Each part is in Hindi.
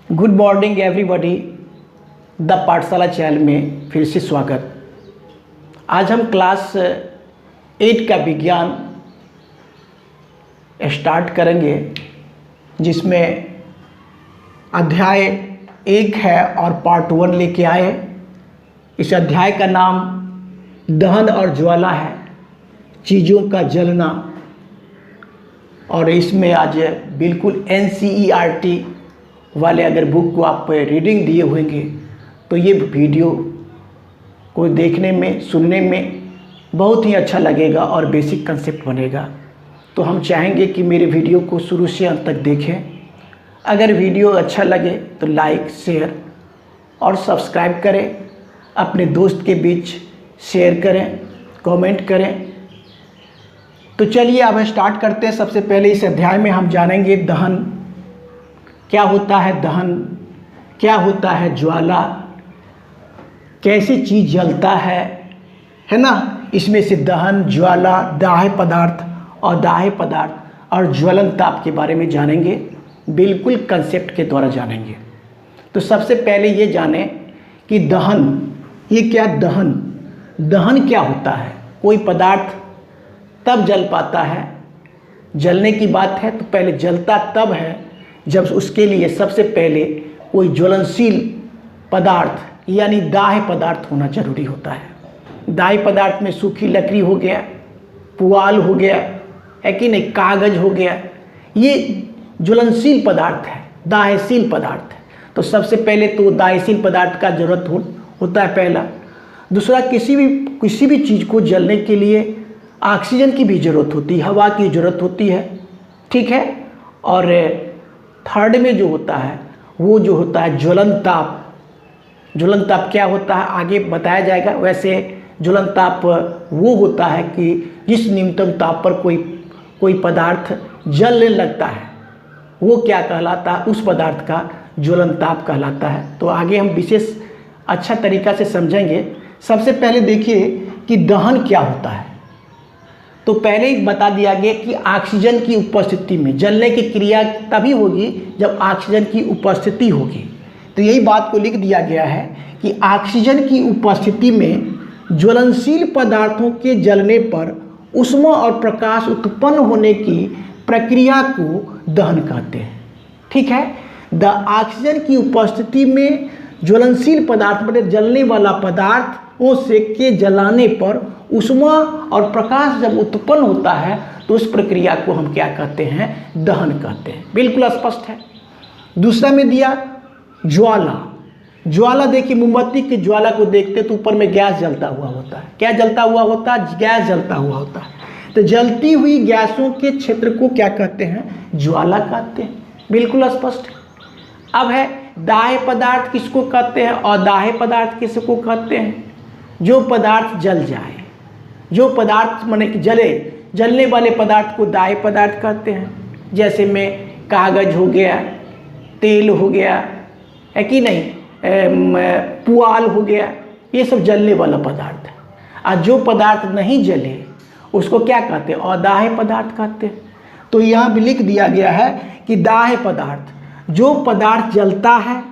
Good morning everybody. द पाठशाला चैनल में फिर से स्वागत। आज हम क्लास 8 का विज्ञान स्टार्ट करेंगे, जिसमें अध्याय 1 है और पार्ट 1 लेके आए। इस अध्याय का नाम दहन और ज्वाला है, चीज़ों का जलना। और इसमें आज बिल्कुल NCERT वाले अगर बुक को आप रीडिंग दिए होंगे तो ये वीडियो को देखने में सुनने में बहुत ही अच्छा लगेगा और बेसिक कंसेप्ट बनेगा। तो हम चाहेंगे कि मेरे वीडियो को शुरू से अंत तक देखें। अगर वीडियो अच्छा लगे तो लाइक, शेयर और सब्सक्राइब करें, अपने दोस्त के बीच शेयर करें, कमेंट करें। तो चलिए अब स्टार्ट करते हैं। सबसे पहले इस अध्याय में हम जानेंगे दहन क्या होता है, दहन क्या होता है, ज्वाला कैसी चीज़ जलता है ना। इसमें से दहन, ज्वाला, दाह्य पदार्थ और दाह्य पदार्थ और ज्वलन ताप के बारे में जानेंगे, बिल्कुल कंसेप्ट के द्वारा जानेंगे। तो सबसे पहले ये जानें कि दहन, ये क्या दहन, दहन क्या होता है। कोई पदार्थ तब जल पाता है, जलने की बात है तो पहले जलता तब है जब उसके लिए सबसे पहले कोई ज्वलनशील पदार्थ यानी दाह्य पदार्थ होना जरूरी होता है। दाह्य पदार्थ में सूखी लकड़ी हो गया, पुआल हो गया, है कि नहीं, कागज हो गया, ये ज्वलनशील पदार्थ है, दाह्यशील पदार्थ है। तो सबसे पहले तो दाह्यशील पदार्थ का जरूरत होता है पहला। दूसरा, किसी भी चीज़ को जलने के लिए ऑक्सीजन की भी ज़रूरत होती है, हवा की ज़रूरत होती है, ठीक है। और थर्ड में जो होता है वो जो होता है ज्वलन ताप। ज्वलन ताप क्या होता है आगे बताया जाएगा। वैसे ज्वलन ताप वो होता है कि जिस न्यूनतम ताप पर कोई पदार्थ जलने लगता है वो क्या कहलाता है, उस पदार्थ का ज्वलन ताप कहलाता है। तो आगे हम विशेष अच्छा तरीक़ा से समझेंगे। सबसे पहले देखिए कि दहन क्या होता है। तो पहले ही बता दिया गया कि ऑक्सीजन की उपस्थिति में जलने की क्रिया तभी होगी जब ऑक्सीजन की उपस्थिति होगी। तो यही बात को लिख दिया गया है कि ऑक्सीजन की उपस्थिति में ज्वलनशील पदार्थों के जलने पर ऊष्मा और प्रकाश उत्पन्न होने की प्रक्रिया को दहन कहते हैं, ठीक है। द ऑक्सीजन की उपस्थिति में ज्वलनशील पदार्थ मतलब जलने वाला पदार्थों से के जलाने पर ऊष्मा और प्रकाश जब उत्पन्न होता है तो उस प्रक्रिया को हम क्या कहते हैं, दहन कहते हैं। बिल्कुल स्पष्ट है। दूसरा में दिया ज्वाला। ज्वाला देखिए, मोमबत्ती की ज्वाला को देखते तो ऊपर में गैस जलता हुआ होता है। क्या जलता हुआ होता है, गैस जलता हुआ होता है। तो जलती हुई गैसों के क्षेत्र को क्या कहते हैं, ज्वाला कहते हैं। बिल्कुल स्पष्ट है। अब है दाह्य पदार्थ किसको कहते हैं और दाह्य पदार्थ किसको कहते हैं। जो पदार्थ जल जाए, जो पदार्थ माने कि जलने वाले पदार्थ को दाह्य पदार्थ कहते हैं। जैसे में कागज हो गया, तेल हो गया, है कि नहीं, पुआल हो गया, ये सब जलने वाला पदार्थ है। और जो पदार्थ नहीं जले उसको क्या कहते हैं, अदाह्य पदार्थ कहते हैं। तो यहाँ भी लिख दिया गया है कि दाह्य पदार्थ, जो पदार्थ जलता है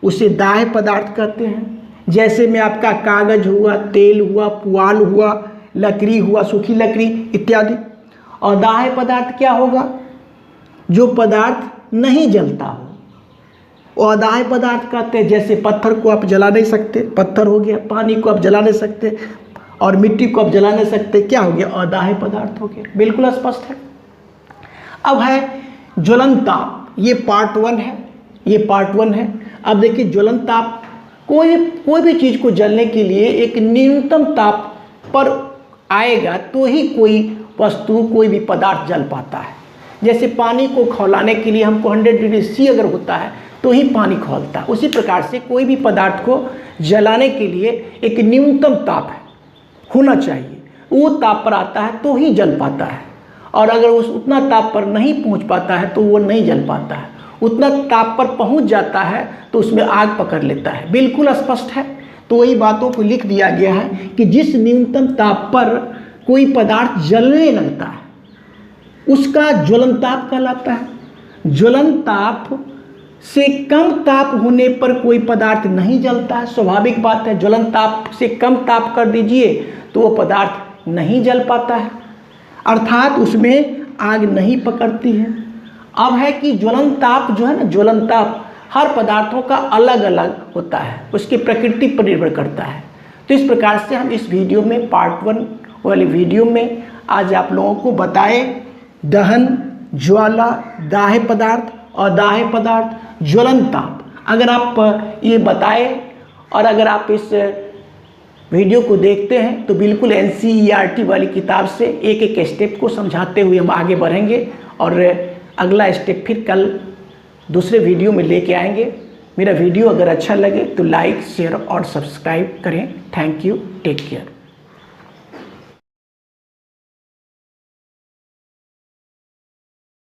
उसे दाह्य पदार्थ कहते हैं। जैसे में आपका कागज हुआ, तेल हुआ, पुआल हुआ, लकड़ी हुआ, सूखी लकड़ी इत्यादि। और दाह्य पदार्थ क्या होगा, जो पदार्थ नहीं जलता हो, और दाह्य पदार्थ कहते हैं। जैसे पत्थर को आप जला नहीं सकते, पत्थर हो गया। पानी को आप जला नहीं सकते और मिट्टी को आप जला नहीं सकते, क्या हो गया, अदाह्य पदार्थ हो गया। बिल्कुल स्पष्ट है। अब है ज्वलन ताप। ये पार्ट 1 है, ये पार्ट 1 है। अब देखिए ज्वलन ताप, कोई भी चीज़ को जलने के लिए एक न्यूनतम ताप पर आएगा तो ही कोई वस्तु, कोई भी पदार्थ जल पाता है। जैसे पानी को खौलाने के लिए हमको 100 डिग्री C अगर होता है तो ही पानी खौलता है। उसी प्रकार से कोई भी पदार्थ को जलाने के लिए एक न्यूनतम ताप होना चाहिए, वो ताप पर आता है तो ही जल पाता है। और अगर उतना ताप पर नहीं पहुंच पाता है तो वो नहीं जल पाता है। उतना ताप पर पहुंच जाता है तो उसमें आग पकड़ लेता है। बिल्कुल स्पष्ट है। तो वही बातों को लिख दिया गया है कि जिस न्यूनतम ताप पर कोई पदार्थ जलने लगता है उसका ज्वलन ताप कहलाता है। ज्वलन ताप से कम ताप होने पर कोई पदार्थ नहीं जलता है। स्वाभाविक बात है, ज्वलन ताप से कम ताप कर दीजिए तो वो पदार्थ नहीं जल पाता है, अर्थात उसमें आग नहीं पकड़ती है। अब है कि ज्वलन ताप जो है ना, ज्वलन ताप हर पदार्थों का अलग अलग होता है, उसकी प्रकृति पर निर्भर करता है। तो इस प्रकार से हम इस वीडियो में पार्ट 1 वाले वीडियो में आज आप लोगों को बताए दहन, ज्वाला, दाह्य पदार्थ और दाह्य पदार्थ, ज्वलन ताप। अगर आप ये बताए और अगर आप इस वीडियो को देखते हैं तो बिल्कुल NCERT वाली किताब से एक एक स्टेप को समझाते हुए हम आगे बढ़ेंगे और अगला स्टेप फिर कल दूसरे वीडियो में लेके आएंगे। मेरा वीडियो अगर अच्छा लगे तो लाइक, शेयर और सब्सक्राइब करें। Thank you, take care.